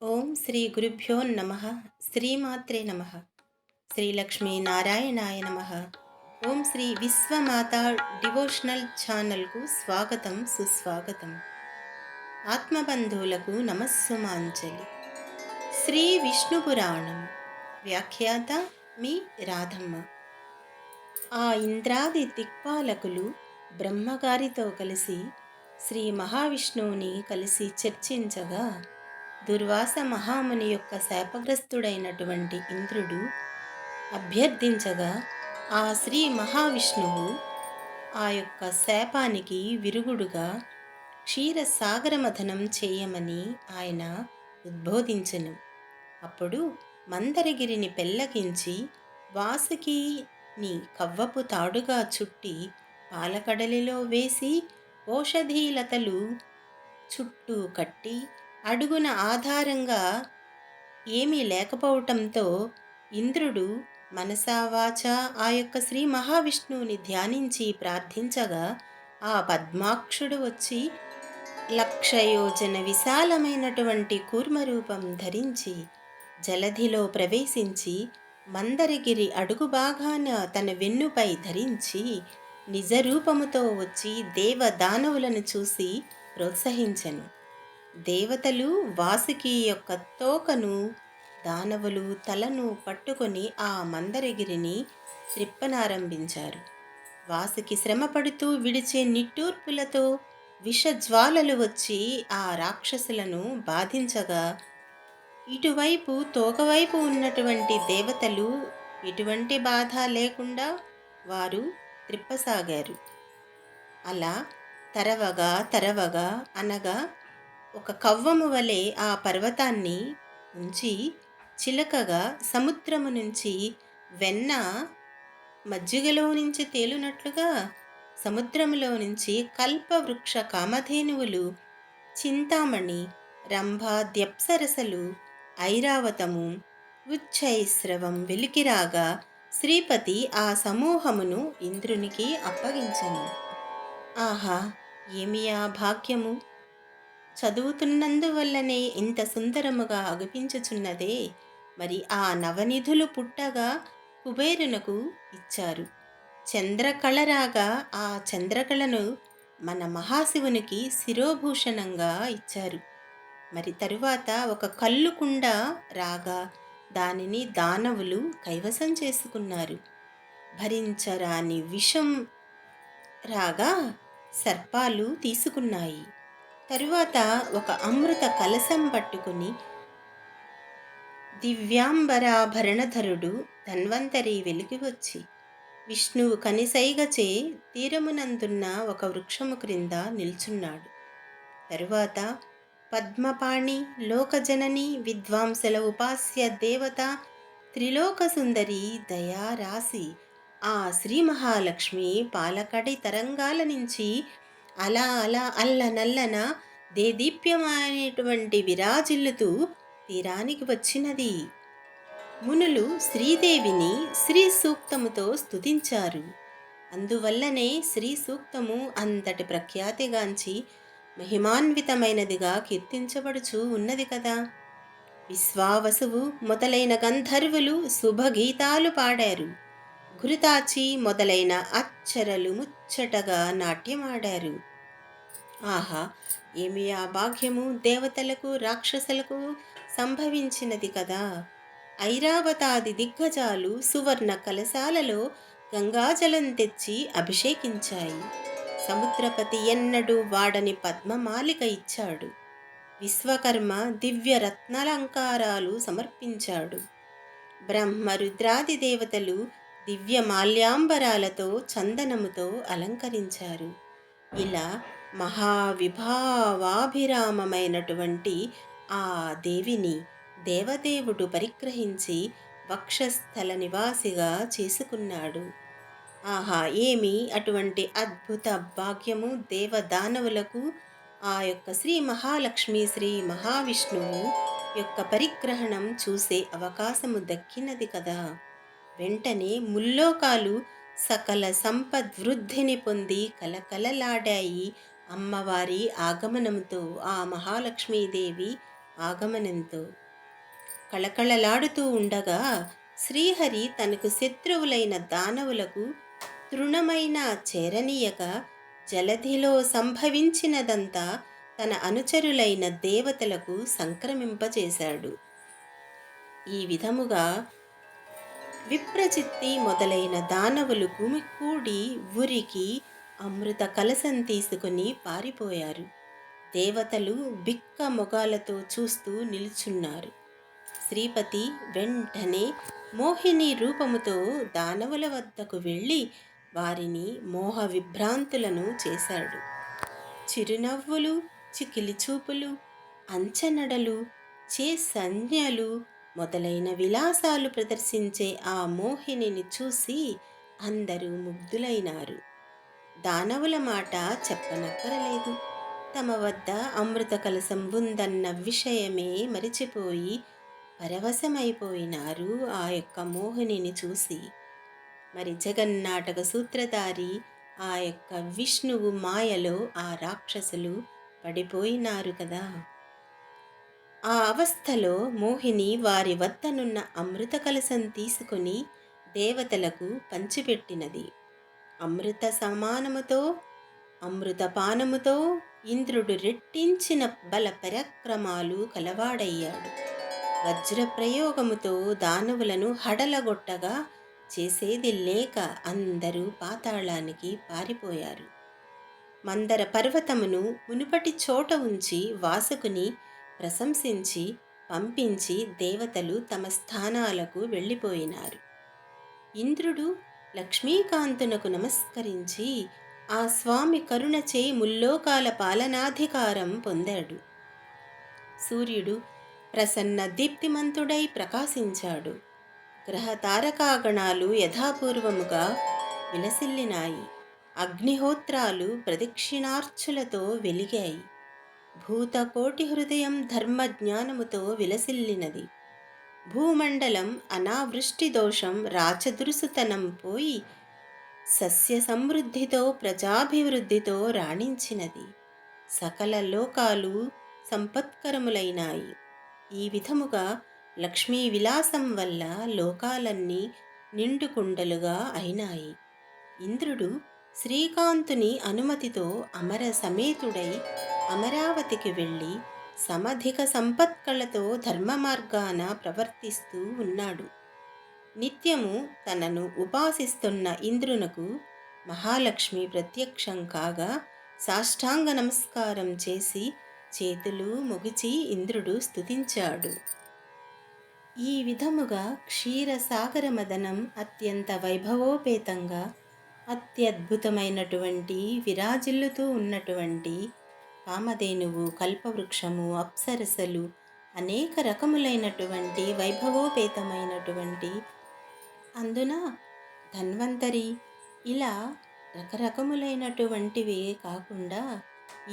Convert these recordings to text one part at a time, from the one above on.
ఓం శ్రీ గురుభ్యో నమ. శ్రీమాత్రే నమ. శ్రీలక్ష్మీ నారాయణాయ నమ. ఓం శ్రీ విశ్వమాత డివోషనల్ ఛానల్కు స్వాగతం సుస్వాగతం. ఆత్మబంధువులకు నమస్సుమాంజలి. శ్రీ విష్ణు పురాణం వ్యాఖ్యాత మీ రాధమ్మ. ఆ ఇంద్రాది దిక్పాలకులు బ్రహ్మగారితో కలిసి శ్రీ మహావిష్ణువుని కలిసి చర్చించగా, దుర్వాస మహాముని యొక్క శాపగ్రస్తుడైనటువంటి ఇంద్రుడు అభ్యర్థించగా, ఆ శ్రీ మహావిష్ణువు ఆ యొక్క శాపానికి విరుగుడుగా క్షీరసాగరమథనం చేయమని ఆయన ఉద్బోధించెను. అప్పుడు మందరగిరిని పెల్లగించి వాసుకిని కవ్వపు తాడుగా చుట్టి పాలకడలిలో వేసి ఓషధీలతలు చుట్టూ కట్టి అడుగున ఆధారంగా ఏమీ లేకపోవటంతో ఇంద్రుడు మనసా వాచా ఆ యొక్క శ్రీ మహావిష్ణువుని ధ్యానించి ప్రార్థించగా, ఆ పద్మాక్షుడు వచ్చి లక్షయోజన విశాలమైనటువంటి కూర్మరూపం ధరించి జలధిలో ప్రవేశించి మందరగిరి అడుగు భాగాన తన వెన్నుపై ధరించి నిజరూపముతో వచ్చి దేవదానవులను చూసి ప్రోత్సహించెను. దేవతలు వాసుకి యొక్క తోకను, దానవులు తలను పట్టుకొని ఆ మందరగిరిని త్రిప్పనారంభించారు. వాసుకి శ్రమపడుతూ విడిచే నిట్టూర్పులతో విషజ్వాలలు వచ్చి ఆ రాక్షసులను బాధించగా, ఇటువైపు తోకవైపు ఉన్నటువంటి దేవతలు ఎటువంటి బాధ లేకుండా వారు త్రిప్పసాగారు. అలా తరవగా తరవగా అనగా ఒక కవ్వము వలె ఆ పర్వతాన్ని ఉంచి చిలకగా సముద్రము నుంచి వెన్న మజ్జిగలో నుంచి తేలునట్లుగా సముద్రములో నుంచి కల్పవృక్ష కామధేనువులు, చింతామణి, రంభ ద్యప్సరసలు, ఐరావతము, ఉచ్చైశ్రవం వెలికిరాగా శ్రీపతి ఆ సమూహమును ఇంద్రునికి అప్పగించెను. ఆహా, ఏమి ఆ భాగ్యము! చదువుతున్నందువల్లనే ఇంత సుందరముగా అగుపించుచున్నదే. మరి ఆ నవనిధులు పుట్టగా కుబేరునకు ఇచ్చారు. చంద్రకళరాగా ఆ చంద్రకళను మన మహాశివునికి శిరోభూషణంగా ఇచ్చారు. మరి తరువాత ఒక కల్లుకుండ రాగా దానిని దానవులు కైవసం చేసుకున్నారు. భరించరాని విషం రాగా సర్పాలు తీసుకున్నాయి. తరువాత ఒక అమృత కలశం పట్టుకుని దివ్యాంబరాభరణధరుడు ధన్వంతరి వెలికి వచ్చి విష్ణువు కనిసైగచే తీరమునందున్న ఒక వృక్షము క్రింద నిల్చున్నాడు. తరువాత పద్మపాణి, లోకజనని, విద్వాంసుల ఉపాస్య దేవత, త్రిలోక సుందరి దయారాశి ఆ శ్రీ మహాలక్ష్మి పాలకడి తరంగాల నుంచి అలా అలా అల్లనల్లన దేదీప్యమైనటువంటి విరాజిల్లుతూ తీరానికి వచ్చినది. మునులు శ్రీదేవిని శ్రీ సూక్తముతో స్తుతించారు. అందువల్లనే శ్రీ సూక్తము అంతటి ప్రఖ్యాతిగాంచి మహిమాన్వితమైనదిగా కీర్తించబడుచూ ఉన్నది కదా. విశ్వావసువు మొదలైన గంధర్వులు శుభగీతాలు పాడారు. గురుతాచి మొదలైన అచ్చరలు ముచ్చటగా నాట్యమాడారు. ఆహా, ఏమి ఆ భాగ్యము దేవతలకు రాక్షసులకు సంభవించినది కదా. ఐరావతాది దిగ్గజాలు సువర్ణ కలశాలలో గంగాజలం తెచ్చి అభిషేకించాయి. సముద్రపతి ఎన్నడూ వాడని పద్మమాలిక ఇచ్చాడు. విశ్వకర్మ దివ్య రత్నాలంకారాలు సమర్పించాడు. బ్రహ్మ రుద్రాది దేవతలు దివ్య మాల్యాంబరాలతో చందనముతో అలంకరించారు. ఇలా మహావిభావాభిరామమైనటువంటి ఆ దేవిని దేవదేవుడు పరిగ్రహించి వక్షస్థల నివాసిగా చేసుకున్నాడు. ఆహా, ఏమి అటువంటి అద్భుత భాగ్యము దేవదానవులకు! ఆ యొక్క శ్రీ మహాలక్ష్మి శ్రీ మహావిష్ణువు యొక్క పరిగ్రహణం చూసే అవకాశము దక్కినది కదా. వెంటనే ముల్లోకాలు సకల సంపద్వృద్ధిని పొంది కలకలలాడాయి. అమ్మవారి ఆగమనంతో ఆ మహాలక్ష్మీదేవి ఆగమనంతో కళకళలాడుతూ ఉండగా శ్రీహరి తనకు శత్రువులైన దానవులకు తృణమైన చేరనీయక జలధిలో సంభవించినదంతా తన అనుచరులైన దేవతలకు సంక్రమింపజేశాడు. ఈ విధముగా విప్రచిత్తి మొదలైన దానవులు గుమికూడి ఉరికి అమృత కలశం తీసుకుని పారిపోయారు. దేవతలు బిక్క మొగాలతో చూస్తూ నిలుచున్నారు. శ్రీపతి వెంటనే మోహిని రూపముతో దానవుల వద్దకు వెళ్ళి వారిని మోహ విభ్రాంతులను చేశాడు. చిరునవ్వులు, చికిలి చూపులు, అంచనడలు, సంజ్ఞలు మొదలైన విలాసాలు ప్రదర్శించే ఆ మోహినిని చూసి అందరూ ముగ్ధులైనారు. దానవుల మాట చెప్పనక్కరలేదు. తమ వద్ద అమృత కలశం ఉందన్న విషయమే మరిచిపోయి పరవశమైపోయినారు ఆ యొక్క మోహినిని చూసి. మరి జగన్నాటక సూత్రధారి ఆ యొక్క విష్ణువు మాయలో ఆ రాక్షసులు పడిపోయినారు కదా. ఆ అవస్థలో మోహిని వారి వద్దనున్న అమృత కలశం తీసుకుని దేవతలకు పంచిపెట్టినది. అమృత సమానముతో అమృతపానముతో ఇంద్రుడు రెట్టించిన బల పరాక్రమాలు కలవాడయ్యాడు. వజ్రప్రయోగముతో దానవులను హడలగొట్టగా చేసేది లేక అందరూ పాతాళానికి పారిపోయారు. మందర పర్వతమును మునుపటి చోట ఉంచి వాసుకుని ప్రశంసించి పంపించి దేవతలు తమ స్థానాలకు వెళ్ళిపోయినారు. ఇంద్రుడు లక్ష్మీకాంతునకు నమస్కరించి ఆ స్వామి కరుణచే ముల్లోకాల పాలనాధికారం పొందాడు. సూర్యుడు ప్రసన్న దీప్తిమంతుడై ప్రకాశించాడు. గ్రహ తారకాగణాలు యథాపూర్వముగా విలసిల్లినాయి. అగ్నిహోత్రాలు ప్రదక్షిణార్చులతో వెలిగాయి. భూతకోటి హృదయం ధర్మజ్ఞానముతో విలసిల్లినది. భూమండలం అనావృష్టి దోషం రాచదురుసుతనం పోయి సస్య సమృద్ధితో ప్రజాభివృద్ధితో రాణించినది. సకల లోకాలు సంపత్కరములైనాయి. ఈ విధముగా లక్ష్మీ విలాసం వల్ల లోకాలన్నీ నిండుకుండలుగా అయినాయి. ఇంద్రుడు శ్రీకాంతుని అనుమతితో అమర సమేతుడై అమరావతికి వెళ్ళి సమధిక సంపత్కళతో ధర్మ మార్గాన ప్రవర్తిస్తూ ఉన్నాడు. నిత్యము తనను ఉపాసిస్తున్న ఇంద్రునకు మహాలక్ష్మి ప్రత్యక్షం కాగా సాష్టాంగ నమస్కారం చేసి చేతులు మొగిచి ఇంద్రుడు స్తుతించాడు. ఈ విధముగా క్షీరసాగర మదనం అత్యంత వైభవోపేతంగా అత్యద్భుతమైనటువంటి విరాజిల్లుతూ ఉన్నటువంటి కామధేనువు, కల్పవృక్షము, అప్సరసలు, అనేక రకములైనటువంటి వైభవోపేతమైనటువంటి అందున ధన్వంతరి, ఇలా రకరకములైనటువంటివే కాకుండా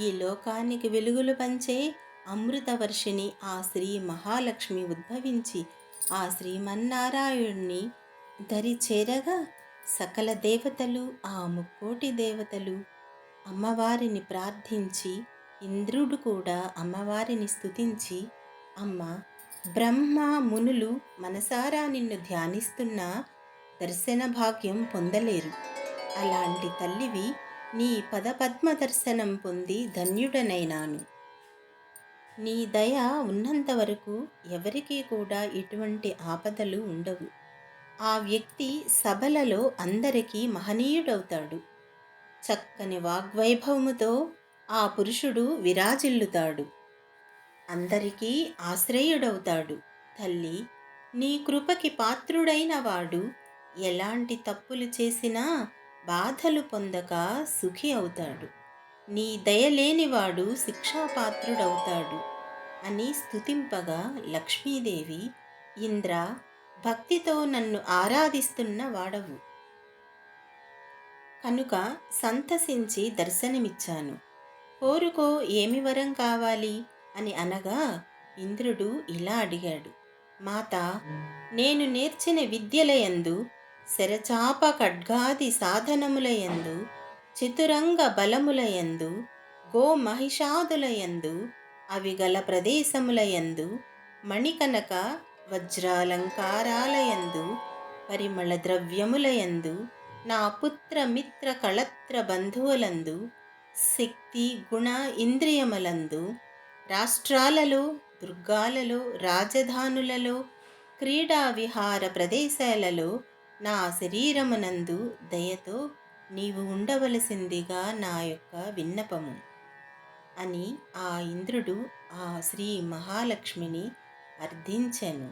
ఈ లోకానికి వెలుగులు పంచే అమృతవర్షిణి ఆ శ్రీ మహాలక్ష్మి ఉద్భవించి ఆ శ్రీమన్నారాయణుణ్ణి దరి చేరగా సకల దేవతలు, ఆ ముక్కోటి దేవతలు అమ్మవారిని ప్రార్థించి, ఇంద్రుడు కూడా అమ్మవారిని స్తుతించి, అమ్మ, బ్రహ్మ మునులు మనసారా నిన్ను ధ్యానిస్తున్నా దర్శన భాగ్యం పొందలేరు. అలాంటి తల్లివి, నీ పదపద్మ దర్శనం పొంది ధన్యుడనైనాను. నీ దయ ఉన్నంత వరకు ఎవరికీ కూడా ఎటువంటి ఆపదలు ఉండవు. ఆ వ్యక్తి సభలలో అందరికీ మహనీయుడవుతాడు. చక్కని వాగ్వైభవముతో ఆ పురుషుడు విరాజిల్లుతాడు. అందరికీ ఆశ్రయుడవుతాడు. తల్లి, నీ కృపకి పాత్రుడైన వాడు ఎలాంటి తప్పులు చేసినా బాధలు పొందక సుఖి అవుతాడు. నీ దయలేనివాడు శిక్షాపాత్రుడవుతాడు అని స్తుతింపగా లక్ష్మీదేవి, ఇంద్ర, భక్తితో నన్ను ఆరాధిస్తున్న వాడవు కనుక సంతసించి దర్శనమిచ్చాను. కోరుకో, ఏమి వరం కావాలి అని అనగా ఇంద్రుడు ఇలా అడిగాడు. మాత, నేను నేర్చిన విద్యలయందు, శరచాప ఖడ్గాది సాధనములయందు, చతురంగ బలములయందు, గోమహిషాదులయందు, అవి గల ప్రదేశములయందు మణికనక వజ్రాలంకారాలయందు పరిమళ ద్రవ్యములయందు నా పుత్ర మిత్ర కళత్ర బంధువులందు శక్తి గుణ ఇంద్రియములందు రాష్ట్రాలలో దుర్గాలలో రాజధానులలో క్రీడా విహార ప్రదేశాలలో నా శరీరమునందు దయతో నీవు ఉండవలసిందిగా నా యొక్క విన్నపము అని ఆ ఇంద్రుడు ఆ శ్రీ మహాలక్ష్మిని అర్థించెను.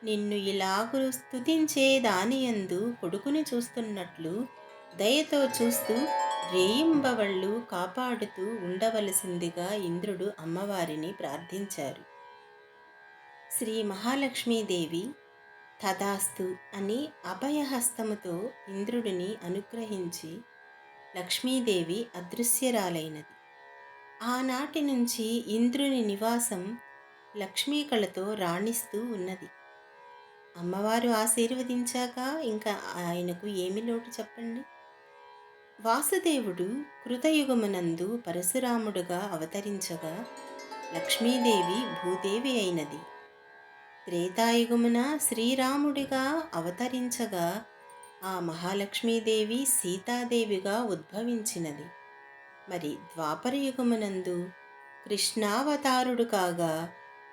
నిన్ను ఇలాగు స్తుతించే దానియందు కొడుకుని చూస్తున్నట్లు దయతో చూస్తూ రేయింబవళ్ళు కాపాడుతూ ఉండవలసిందిగా ఇంద్రుడు అమ్మవారిని ప్రార్థించారు. శ్రీ మహాలక్ష్మీదేవి తదాస్తు అని అభయహస్తముతో ఇంద్రుడిని అనుగ్రహించి లక్ష్మీదేవి అదృశ్యరాలైనది. ఆనాటి నుంచి ఇంద్రుని నివాసం లక్ష్మీకళతో రాణిస్తూ ఉన్నది. అమ్మవారు ఆశీర్వదించాక ఇంకా ఆయనకు ఏమి లోటు చెప్పండి. వాసుదేవుడు కృతయుగమునందు పరశురాముడుగా అవతరించగా లక్ష్మీదేవి భూదేవి అయినది. త్రేతాయుగమున శ్రీరాముడిగా అవతరించగా ఆ మహాలక్ష్మీదేవి సీతాదేవిగా ఉద్భవించినది. మరి ద్వాపరయుగమునందు కృష్ణావతారుడు కాగా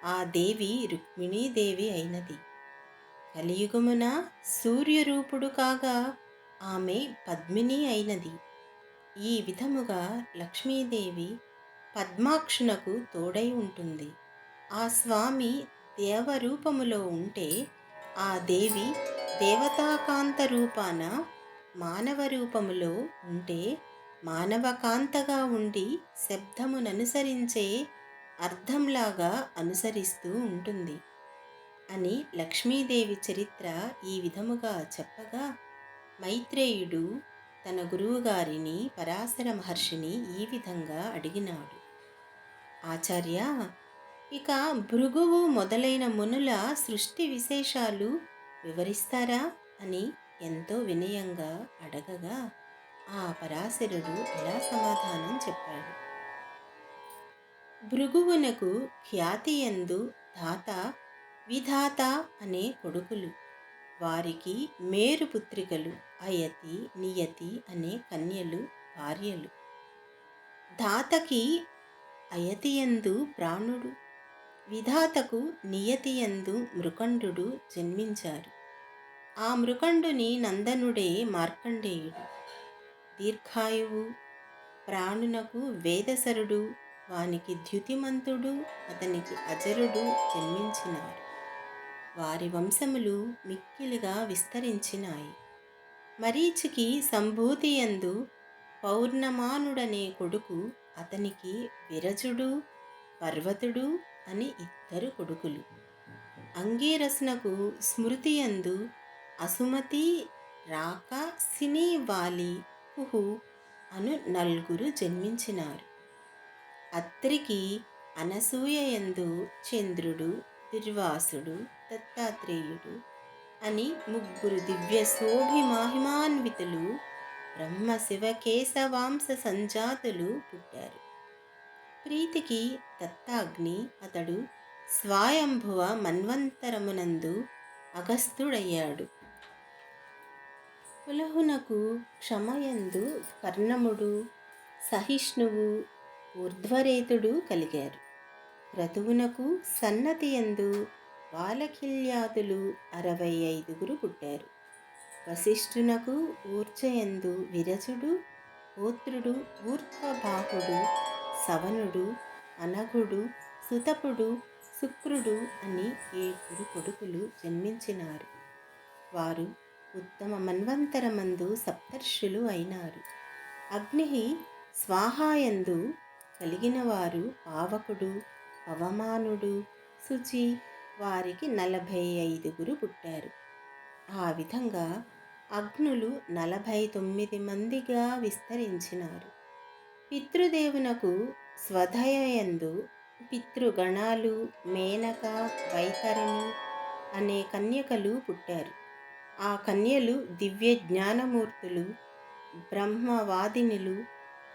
ఆ దేవి రుక్మిణీదేవి అయినది. కలియుగమున సూర్యరూపుడు కాగా ఆమె పద్మిని అయినది. ఈ విధముగా లక్ష్మీదేవి పద్మాక్షునకు తోడై ఉంటుంది. ఆ స్వామి దేవరూపములో ఉంటే ఆ దేవి దేవతాకాంత రూపాన మానవ రూపములో ఉంటే మానవకాంతగా ఉండి శబ్దముననుసరించే అర్థంలాగా అనుసరిస్తూ ఉంటుంది అని లక్ష్మీదేవి చరిత్ర ఈ విధముగా చెప్పగా మైత్రేయుడు తన గురువుగారిని పరాశర మహర్షిని ఈ విధంగా అడిగినాడు. ఆచార్య, ఇక భృగువు మొదలైన మునుల సృష్టి విశేషాలు వివరిస్తారా అని ఎంతో వినయంగా అడగగా ఆ పరాశరుడు ఇలా సమాధానం చెప్పాడు. భృగువునకు ఖ్యాతియందు ధాత విధాత అనే కొడుకులు, వారికి మేరు పుత్రికలు అయతి నియతి అనే కన్యలు భార్యలు. ధాతకి అయతియందు ప్రాణుడు, విధాతకు నియతియందు మృకండు జన్మించారు. ఆ మృకండుని నందనుడే మార్కండేయుడు. దీర్ఘాయువు ప్రాణునకు వేదసరుడు, వానికి ద్యుతిమంతుడు, అతనికి అజరుడు జన్మించినారు. వారి వంశములు మిక్కిలిగా విస్తరించినాయి. మరీచికి సంభూతియందు పౌర్ణమానుడనే కొడుకు, అతనికి విరజుడు పర్వతుడు అని ఇద్దరు కొడుకులు. అంగీరసునకు స్మృతియందు అసుమతి రాక సిని వాలి కుహు అను నలుగురు జన్మించినారు. అత్రికి అనసూయయందు చంద్రుడు దుర్వాసుడు దత్తాత్రేయుడు అని ముగ్గురు దివ్య శోభిమాహిమాన్వితులు బ్రహ్మ శివ కేశవాంశ సంజాతులు పుట్టారు. ప్రీతికి దత్తాగ్ని అతడు స్వయంభువ మన్వంతరమునందు అగస్తుడయ్యాడు. పులహునకు క్షమయందు కర్ణముడు సహిష్ణువు ఊర్ధ్వరేతుడు కలిగారు. క్రతువునకు సన్నతియందు బాలకిల్యాతులు 65 పుట్టారు. వశిష్ఠునకు ఊర్జయందు విరజుడు గోత్రుడు ఊర్ధ్వబాహుడు సవనుడు అనఘుడు సుతపుడు శుక్రుడు అని 7 కొడుకులు జన్మించినారు. వారు ఉత్తమ మన్వంతరమందు సప్తర్షులు అయినారు. అగ్ని స్వాహాయందు కలిగిన వారు పావకుడు పవమానుడు శుచి, వారికి 45 పుట్టారు. ఆ విధంగా అగ్నులు 49 మందిగా విస్తరించినారు. పితృదేవునకు స్వధయయందు పితృగణాలు మేనక వైతరణి అనే కన్యకలు పుట్టారు. ఆ కన్యలు దివ్య జ్ఞానమూర్తులు, బ్రహ్మవాదినులు,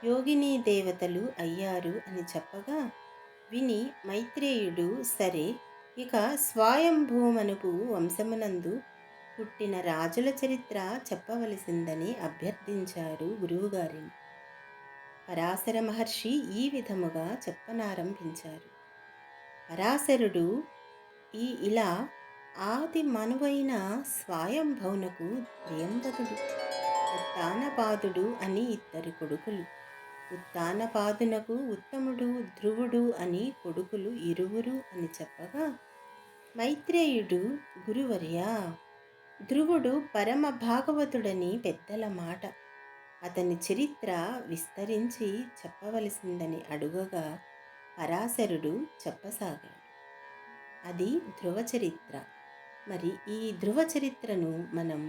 యోగినీ దేవతలు అయ్యారు అని చెప్పగా విని మైత్రేయుడు సరే, ఇక స్వయంభూమనుపు వంశమునందు పుట్టిన రాజుల చరిత్ర చెప్పవలసిందని అభ్యర్థించారు గురువుగారిని. పరాశర మహర్షి ఈ విధముగా చెప్పనారంభించారు. పరాశరుడు ఇలా ఆది మనువైన స్వయంభవునకు త్ర్యంబకుడు, ఉత్తానపాదుడు అని ఇద్దరు కొడుకులు. ఉత్తానపాదునకు ఉత్తముడు, ధ్రువుడు అని కొడుకులు ఇరువురు అని చెప్పగా, మైత్రేయుడు గురువర్యా, ధ్రువుడు పరమ భాగవతుడని పెద్దల మాట, అతని చరిత్ర విస్తరించి చెప్పవలసిందని అడుగగా పరాశరుడు చెప్పసాగాడు. అది ధ్రువ చరిత్ర. మరి ఈ ధ్రువ చరిత్రను మనం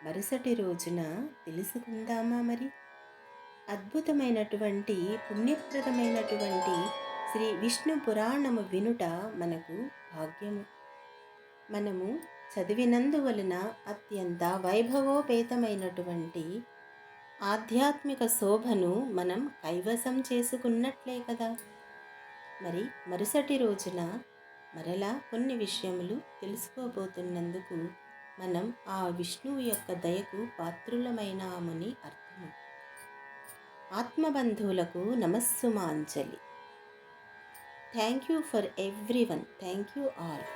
మరుసటి రోజున తెలుసుకుందామా మరి? అద్భుతమైనటువంటి పుణ్యప్రదమైనటువంటి శ్రీ విష్ణు పురాణము వినుట మనకు భాగ్యము. మనము చదివినందువలన అత్యంత వైభవోపేతమైనటువంటి ఆధ్యాత్మిక శోభను మనం కైవసం చేసుకున్నట్లే కదా. మరి మరుసటి రోజున మరలా కొన్ని విషయములు తెలుసుకోబోతున్నందుకు మనం ఆ విష్ణువు యొక్క దయకు పాత్రులమైనామని అర్థము. ఆత్మబంధువులకు నమస్సుమాంజలి. Thank you for everyone. Thank you all.